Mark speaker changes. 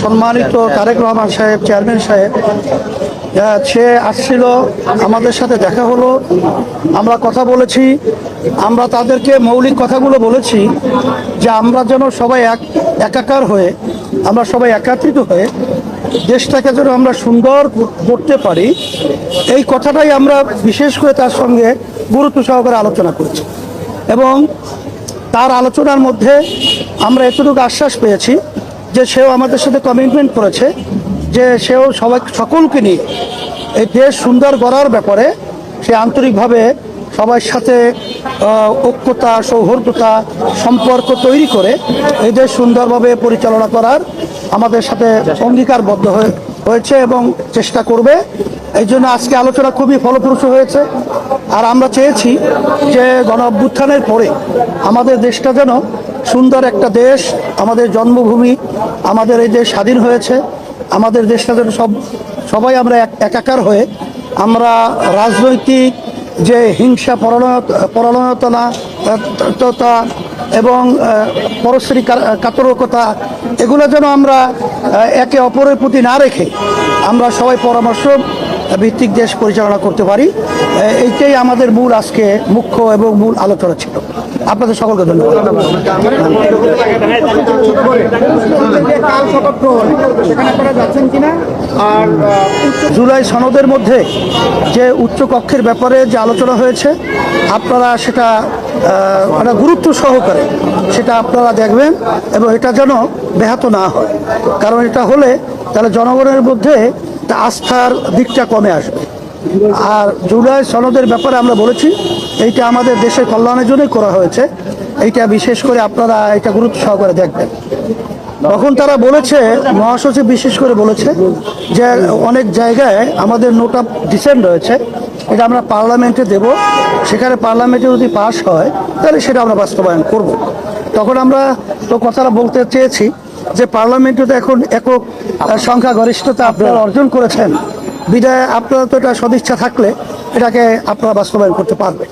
Speaker 1: সম্মানিত তারেক রহমান সাহেব, চেয়ারম্যান সাহেব, সে আসছিল, আমাদের সাথে দেখা হলো, আমরা কথা বলেছি। আমরা তাদেরকে মৌলিক কথাগুলো বলেছি যে আমরা যেন সবাই একাকার হয়ে, আমরা সবাই একত্রিত হয়ে দেশটাকে যেন আমরা সুন্দর করতে পারি, এই কথাটাই আমরা বিশেষ করে তার সঙ্গে গুরুত্ব সহকারে আলোচনা করছি। এবং তার আলোচনার মধ্যে আমরা এতটুকু আশ্বাস পেয়েছি যে সেও আমাদের সাথে কমিটমেন্ট করেছে যে সেও সকলকে নিয়ে এই দেশ সুন্দর করার ব্যাপারে সে আন্তরিকভাবে সবার সাথে ঐক্যতা, সৌহার্দ্যতা, সম্পর্ক তৈরি করে এই দেশ সুন্দরভাবে পরিচালনা করার আমাদের সাথে অঙ্গীকারবদ্ধ হয়েছে এবং চেষ্টা করবে। এই জন্য আজকে আলোচনা খুবই ফলপ্রসূ হয়েছে। আর আমরা চেয়েছি যে গণ অভ্যুত্থানের পরে আমাদের দেশটা যেন সুন্দর একটা দেশ, আমাদের জন্মভূমি, আমাদের এই দেশ স্বাধীন হয়েছে, আমাদের দেশটা যেন সবাই আমরা একাকার হয়ে আমরা রাজনৈতিক যে হিংসা, পরায়ণতা এবং পরস্পরিক কাতরকতা, এগুলো যেন আমরা একে অপরের প্রতি না রেখে আমরা সবাই পরামর্শ ভিত্তিক দেশ পরিচালনা করতে পারি। এইটাই আমাদের মূল আজকে মুখ্য এবং মূল আলোচনা ছিল। আপনাদের সকলকে ধন্যবাদ। আর জুলাই সনদের মধ্যে যে উচ্চ কক্ষের ব্যাপারে যে আলোচনা হয়েছে, আপনারা সেটা গুরুত্ব সহকারে সেটা আপনারা দেখবেন এবং এটা যেন ব্যাহত না হয়, কারণ এটা হলে তাহলে জনগণের মধ্যে আস্থার দিকটা কমে আসবে। আর জুলাই সনদের ব্যাপারে আমরা বলেছি এইটা আমাদের দেশের কল্যাণের জন্যই করা হয়েছে, এইটা বিশেষ করে আপনারা এটা গুরুত্ব সহকারে দেখবেন। তখন তারা বলেছে, মহাসচিব বিশেষ করে বলেছে যে অনেক জায়গায় আমাদের নোট অফ ডিসেন্ট রয়েছে, এটা আমরা পার্লামেন্টে দেব, সেখানে পার্লামেন্টে যদি পাস হয় তাহলে সেটা আমরা বাস্তবায়ন করব। তখন আমরা তো কথাটা বলতে চেয়েছি যে পার্লামেন্টে তো এখন একক সংখ্যাগরিষ্ঠতা আপনারা অর্জন করেছেন, বিদায় আপনারা তো এটা সদিচ্ছা থাকলে এটাকে আপনারা বাস্তবায়ন করতে পারবেন।